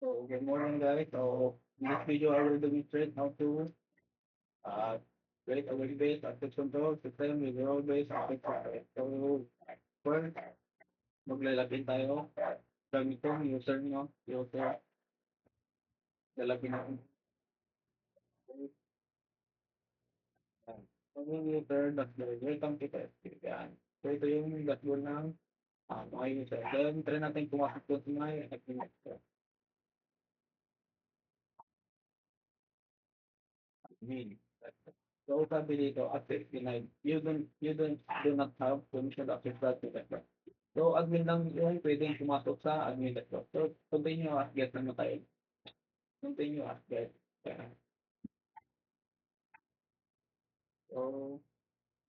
So, good morning, guys. So, in this video, I will demonstrate how to uh, create a web-based access control system with role-based access control. So, first, maglalagin tayo. Gamit itong user nyo. User, lalagin natin. So, yung user, dashboard. Welcome to test. Yan. So, ito yung dashboard ng mga user. Then, try natin pumasok doon sa mga admin. So, sabi dito, access denied. You don't do not have permission to access that network. So, admin lang yung pwedeng pumasok sa admin network. So, continue as get naman tayo. Continue as get. Yeah. So,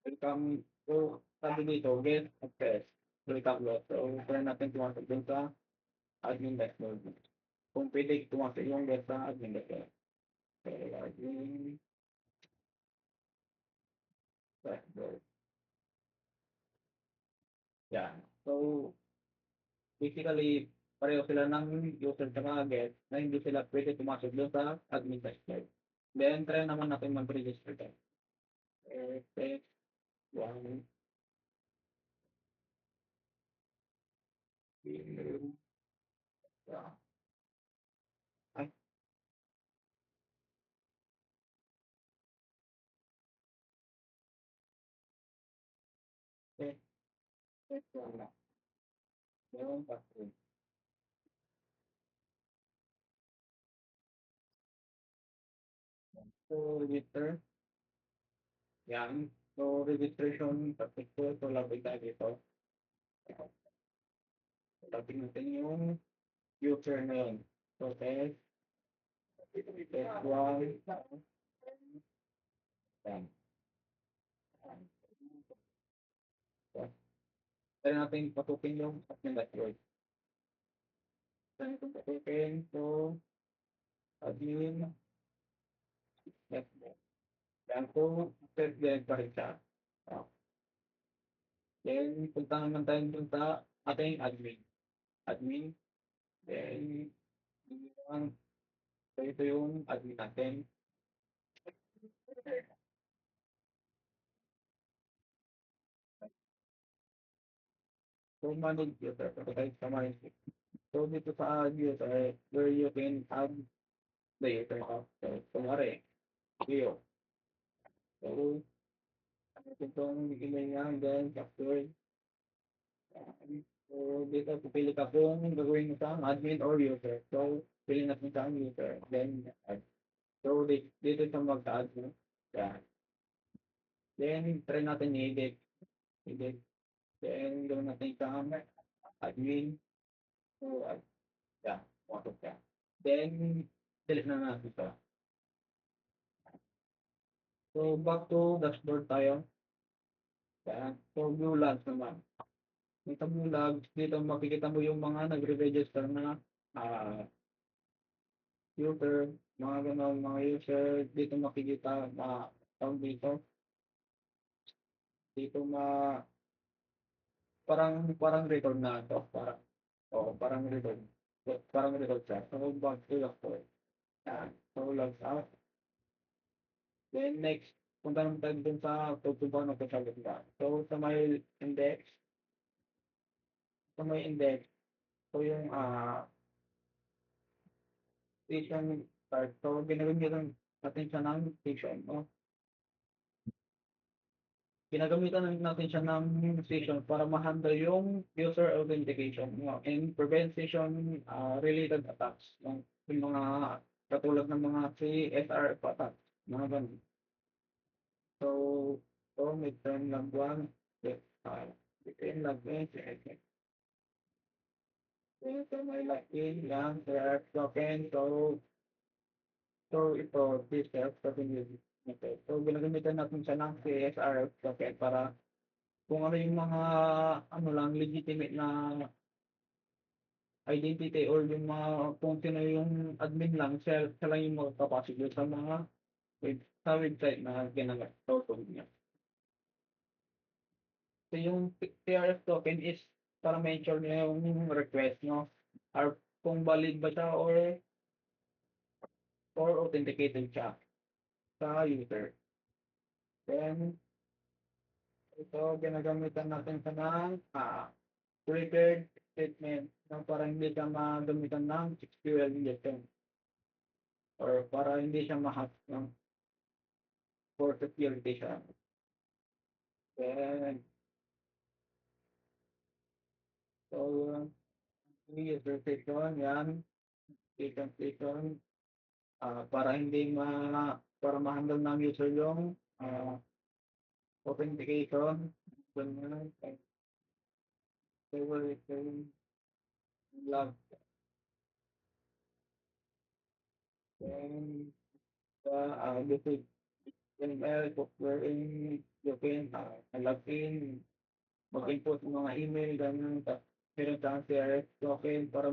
welcome. So, sabi dito, get access. Welcome lot. So, try natin pumasok dun sa admin network. Kung pwede pumasok yung get sa admin network. So, admin network. Yeah. So, basically, pareho sila ng user sa get na hindi sila pwede pumasok doon sa admin site. Then, try naman natin mag-register tayo. Okay, one, two, yeah. Ay, okay, wala. Meron pa. So, register. Yan. So, registration successful. So, login tayo dito. Login natin yung user na yun. So, test one. Yan. So, try natin patukin yung admin dashboard. Try natin patukin. So, admin dashboard. Yan. So, test din pa rin siya. Ah, then, punta naman tayo dun sa ating admin. Admin. Then, yung, so ito yung admin natin. So, manage user. So, tayo sa manage. So, dito sa add user, where you can add the user of. So, kumari, Leo. So, itong email niya, then, password. So, dito, pipili ka kung gagawin mo sa admin or user. So, pili natin sa user. Then, add. So, dito sa mag-add mo. Yeah. Then, try natin i-edit. Edit. Then, gawin natin sa admin. So, yeah. Pasok ka. Then, delete na natin ito. So, back to dashboard tayo. Yan. So, view logs naman. Dito view logs, dito makikita mo yung mga nagre-register na user, mga ganon, mga user. Dito makikita na tawag dito. Dito parang record na ito. Parang record. Parang record siya. So, back to dashboard. Yan. So, logs out. Then, next, punta naman tayo dun sa pagtubuan ng kasagot ka. So, index, sa may index, so yung station start. So, ginagamitan natin siya ng station, no? Ginagamitan natin siya ng station para ma-handle yung user authentication, no? And prevent station related attacks, no? Yung mga katulad ng mga CSR attacks, mga ganun. So, midterm log 1, midterm log 1, ito may login lang, share token, so ito, this self-continued method. So, ginagamitan natin siya ng CSR token para kung ano yung mga, ano lang, legitimate na identity or yung mga, kung sino yung admin lang, siya lang yung magpapasok sa mga sa website na ginagawa niya. So, yung TRF token is para mention niya yung request nyo, or kung valid ba siya or authenticated siya sa user. Then, ito ginagamitan natin siya ng triggered statement na para hindi siya magamitan ng SQL injection or para hindi siya ma-hack ng for security siya. Then, so, user session, yan, session, para hindi para ma-handle ng user yung authentication, ganyan, favorite, log, then, this is ML, wherein you can log in, mag-input ng mga email, ganyan, meron kang CRS token para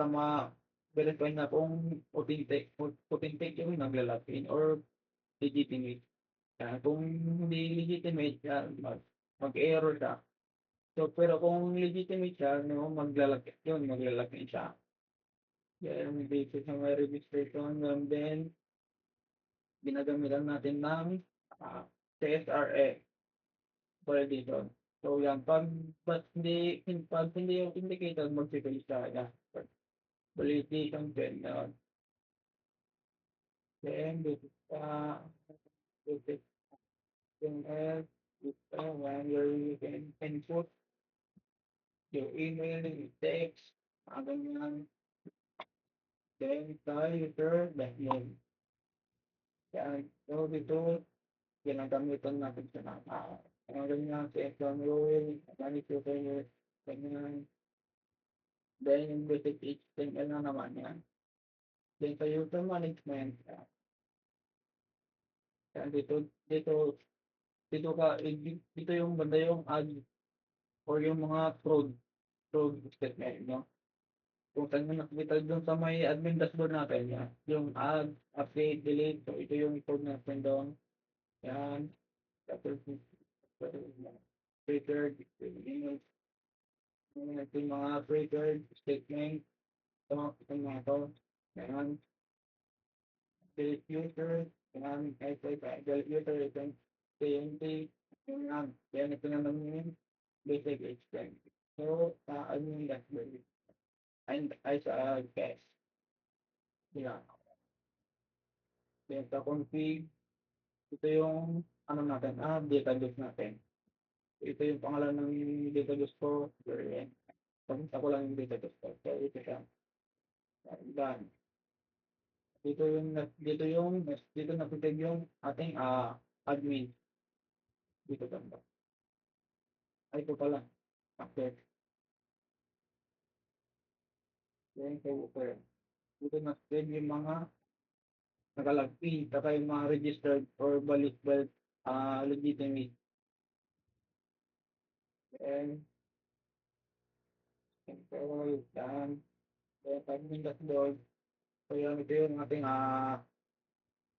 ma-verify na kung authentic yung nagla-login or legitimate. Kung hindi legitimate yan, mag-error siya. So, pero kung legitimate siya, no, magla-login siya. Then, basis ng may registration, and then, ginagamitan natin ng CSRF validation. So, yan, pag hindi yung indicator, mag-secure siya. Yan. Validation din. Then, this is HTML, when you can input your email, your text, ganyan. Then, user, that name. Yan. So, dito, ginagamitan natin siya ng ganyan, session rule, manipulator, ganyan. Then, yung basic HTML na naman yan. Then, sa user management, yan, dito yung banda yung add or yung mga code statement, no? Kung saan mo nakikita doon sa may admin dashboard natin, yan. Yung add, update, delete, so ito yung code natin doon. Yan. Tapos, prepared, yung mga prepared statement, ito mga to. Yan. Delete user, yan. Delete user, ito yung TNT, yan. Yan, ito naman yung basic HTML. So, sa admin dashboard. And as a guest. Yeah. Then sa config, ito yung ano natin, database natin. Ito yung pangalan ng database ko. Pagkita ko lang yung database ko. So, ito siya. Done. Dito napitig yung ating admin. Dito ganda. Ay, ito pala. After. Then, so, dito napitig yung mga nakalagin, saka yung mga registered or valid legitimate. And, so, yan. Then, admin dashboard. So, yan, ito yung ating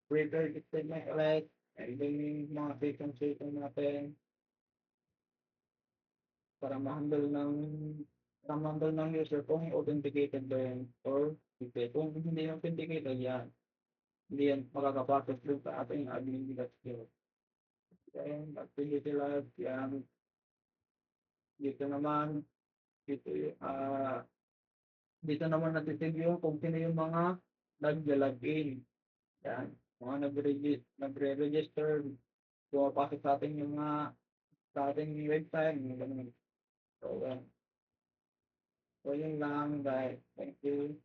prepared statement ulit. And then yung mga session natin para ma-handle ng user kung authenticated ba yun or hindi. Kung hindi authenticated yan, hindi yan makakapasok dun sa ating admin dashboard. Then, activity log, yan. Dito naman, dito yung, dito naman natitig yung kung sino yung mga nag-login. Yan. Mga nagre-register, pumapasok sa atin yung sa ating website, yung ganun. So, so yun lang guys. Thank you.